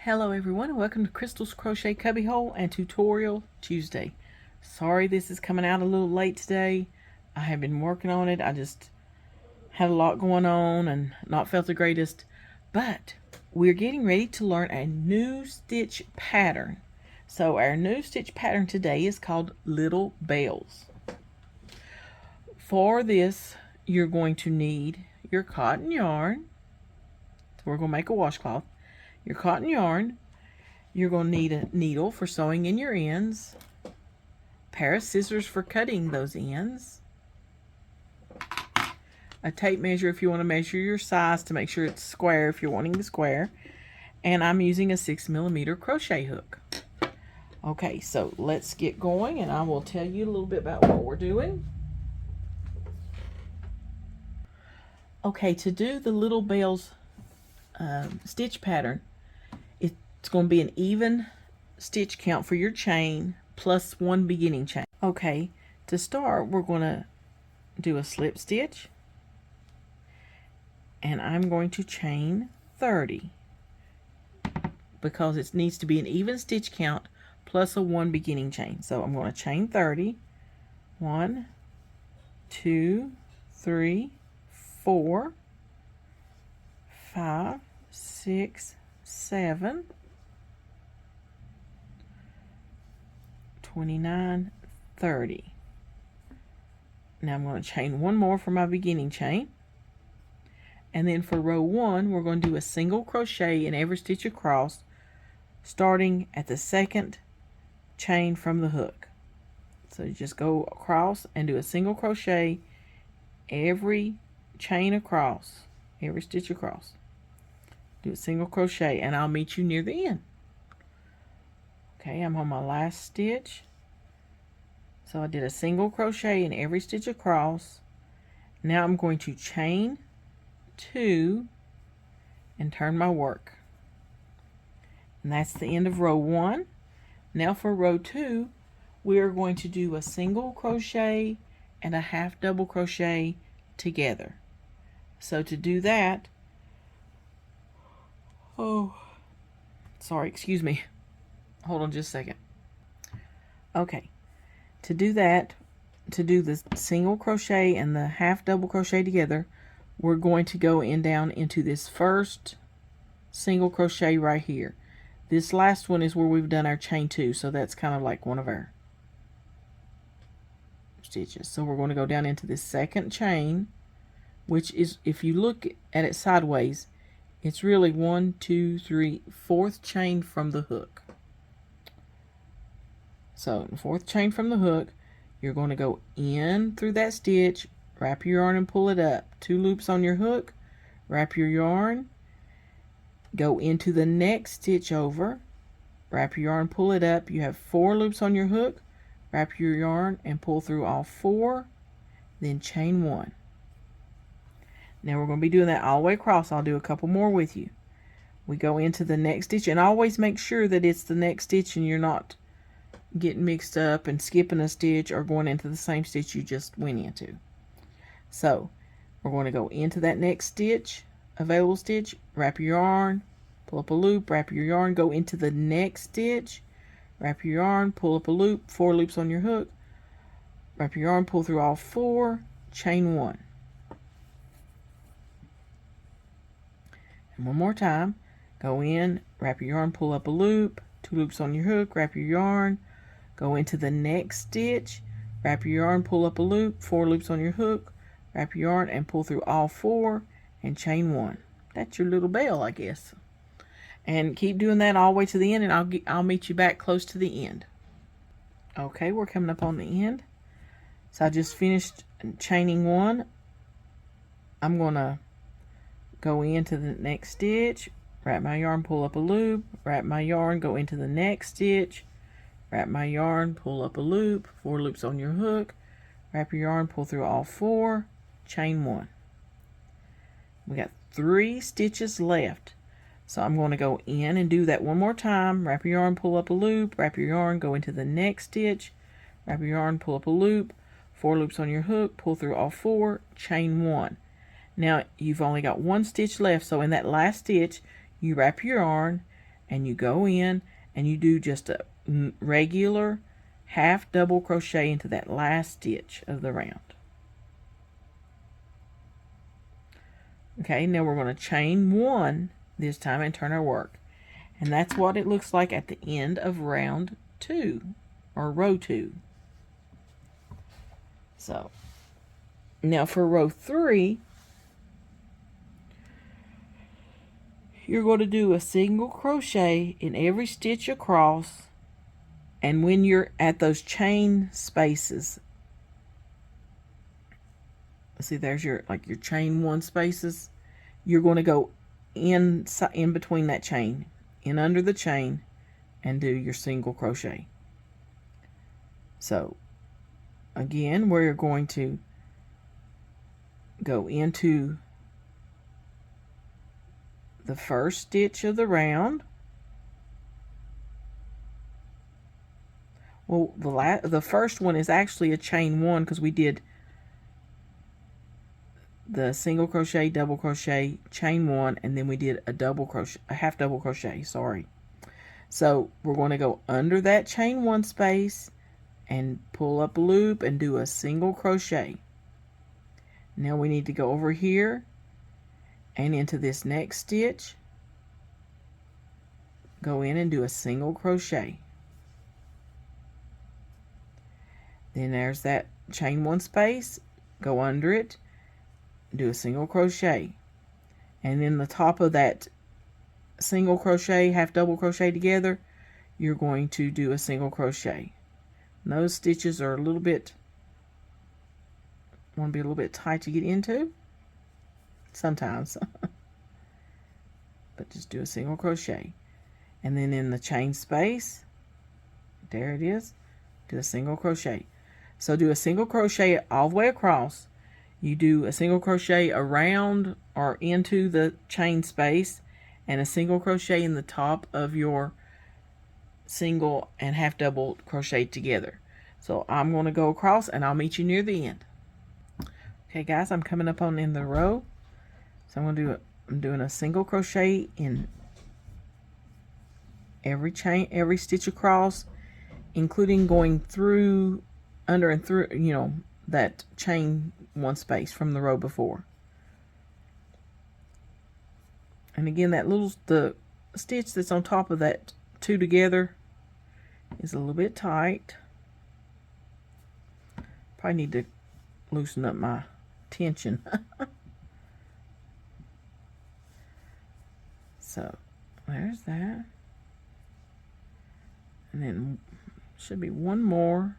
Hello everyone and welcome to Crystal's Crochet Cubbyhole and Tutorial Tuesday. Sorry this is coming out a little late today. I have been working on it. I just had a lot going on and not felt the greatest. But we're getting ready to learn a new stitch pattern. So our new stitch pattern today is called Little Bells. For this you're going to need your cotton yarn. So we're going to make a washcloth. Your cotton yarn, you're going to need a needle for sewing in your ends, a pair of scissors for cutting those ends, a tape measure if you want to measure your size to make sure it's square if you're wanting the square, and I'm using a 6mm crochet hook. Okay, so let's get going and I will tell you a little bit about what we're doing. Okay, to do the Little Bells stitch pattern, it's going to be an even stitch count for your chain plus one beginning chain. Okay, to start we're going to do a slip stitch and I'm going to chain 30 because it needs to be an even stitch count plus a one beginning chain. So I'm going to chain 30. 1, 2, 3, 4, 5, 6, 7, 29, 30. Now I'm going to chain one more for my beginning chain. And then for row 1, we're going to do a single crochet in every stitch across, starting at the second chain from the hook. So you just go across and do a single crochet every chain across, every stitch across. Do a single crochet and I'll meet you near the end. Okay, I'm on my last stitch. So I did a single crochet in every stitch across. Now I'm going to chain 2 and turn my work. And that's the end of row 1. Now for row 2, we are going to do a single crochet and a half double crochet together. So to do that, excuse me. Hold on just a second. Okay, to do that, to do the single crochet and the half double crochet together, we're going to go down into this first single crochet right here. This last one is where we've done our chain 2, so that's kind of like one of our stitches. So we're going to go down into this second chain, which is, if you look at it sideways, it's really 1, 2, 3, fourth chain from the hook. So the fourth chain from the hook, you're going to go in through that stitch, wrap your yarn and pull it up. 2 loops on your hook, wrap your yarn, go into the next stitch over, wrap your yarn, pull it up. You have 4 loops on your hook, wrap your yarn and pull through all 4, then chain 1. Now we're going to be doing that all the way across. I'll do a couple more with you. We go into the next stitch and always make sure that it's the next stitch and you're not getting mixed up and skipping a stitch or going into the same stitch you just went into. So we're going to go into that next stitch, available stitch, wrap your yarn, pull up a loop, wrap your yarn, go into the next stitch, wrap your yarn, pull up a loop, 4 loops on your hook, wrap your yarn, pull through all 4, chain 1. And one more time, go in, wrap your yarn, pull up a loop, 2 loops on your hook, wrap your yarn, go into the next stitch, wrap your yarn, pull up a loop, 4 loops on your hook, wrap your yarn and pull through all 4 and chain 1. That's your little bell, I guess. And keep doing that all the way to the end and I'll meet you back close to the end. Okay, we're coming up on the end. So I just finished chaining 1. I'm going to go into the next stitch, wrap my yarn, pull up a loop, wrap my yarn, go into the next stitch, wrap my yarn, pull up a loop, 4 loops on your hook, wrap your yarn, pull through all 4, chain 1. We got 3 stitches left. So I'm going to go in and do that one more time. Wrap your yarn, pull up a loop, wrap your yarn, go into the next stitch, wrap your yarn, pull up a loop, 4 loops on your hook, pull through all 4, chain 1. Now you've only got 1 stitch left, so in that last stitch you wrap your yarn and you go in and you do just a regular half double crochet into that last stitch of the round. Okay, now we're going to chain 1 this time and turn our work. And that's what it looks like at the end of round 2, or row 2. So, now for row 3, you're going to do a single crochet in every stitch across, and when you're at those chain spaces, see, there's your chain 1 spaces, you're going to go in between that chain, in under the chain, and do your single crochet. So again, we're going to go into the first stitch of the round. Well, the first one is actually a chain 1 because we did the single crochet, double crochet, chain 1, and then we did a double crochet, a half double crochet, sorry. So we're going to go under that chain 1 space and pull up a loop and do a single crochet. Now we need to go over here and into this next stitch, go in and do a single crochet. Then there's that chain 1 space, go under it, do a single crochet, and then the top of that single crochet, half double crochet together, you're going to do a single crochet. And those stitches are want to be a little bit tight to get into sometimes. But just do a single crochet, and then in the chain space, there it is, do a single crochet. So do a single crochet all the way across. You do a single crochet around or into the chain space, and a single crochet in the top of your single and half double crochet together. So I'm going to go across and I'll meet you near the end. Okay guys, I'm coming up on in the row. So I'm doing a single crochet in every stitch across, including going through, under and through, that chain 1 space from the row before. And again, the stitch that's on top of that 2 together is a little bit tight. Probably need to loosen up my tension. So there's that. And then should be one more.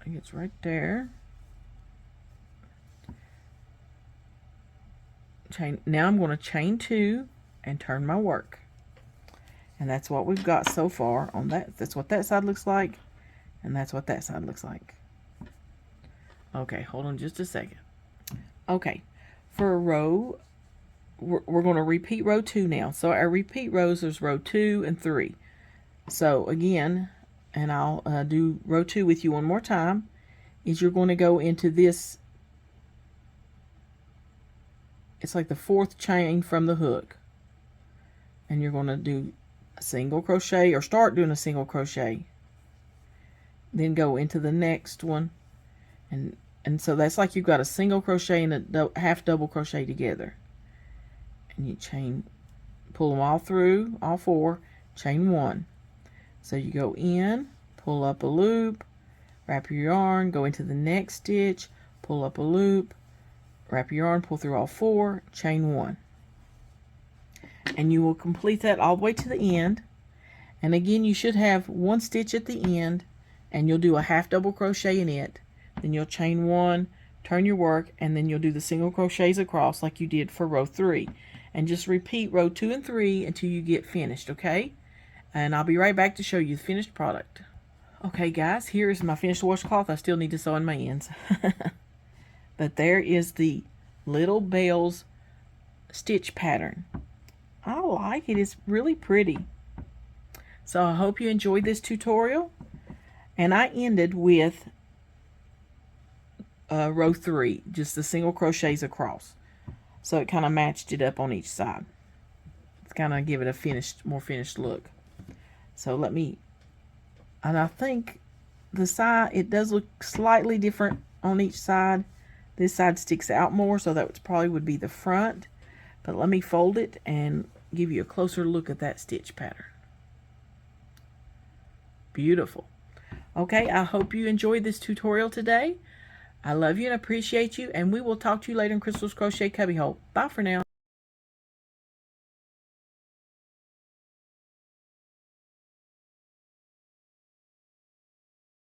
I think it's right there. Now I'm going to chain 2 and turn my work. And that's what we've got so far on that. That's what that side looks like. And that's what that side looks like. Okay, hold on just a second. Okay, for a row, we're going to repeat row 2 now. So our repeat rows is row 2 and 3. So again, and I'll do row 2 with you one more time, is you're going to go into this. It's like the 4th chain from the hook, and you're going to do a single crochet, or start doing a single crochet, then go into the next one, and so that's like you've got a single crochet and a half double crochet together, and you pull them all through, all 4, chain 1. So you go in, pull up a loop, wrap your yarn, go into the next stitch, pull up a loop, wrap your yarn, pull through all 4, chain 1. And you will complete that all the way to the end. And again, you should have 1 stitch at the end, and you'll do a half double crochet in it. Then you'll chain 1, turn your work, and then you'll do the single crochets across like you did for row 3. And just repeat row 2 and 3 until you get finished, okay? And I'll be right back to show you the finished product. Okay guys, here is my finished washcloth. I still need to sew in my ends. But there is the little bells stitch pattern. I like it. It's really pretty. So I hope you enjoyed this tutorial. And I ended with row 3, just the single crochets across. So it kind of matched it up on each side. kind of give it a more finished look. So let me, and I think the side, it does look slightly different on each side. This side sticks out more, so that probably would be the front. But let me fold it and give you a closer look at that stitch pattern. Beautiful. Okay, I hope you enjoyed this tutorial today. I love you and appreciate you, and we will talk to you later in Crystal's Crochet Cubbyhole. Bye for now.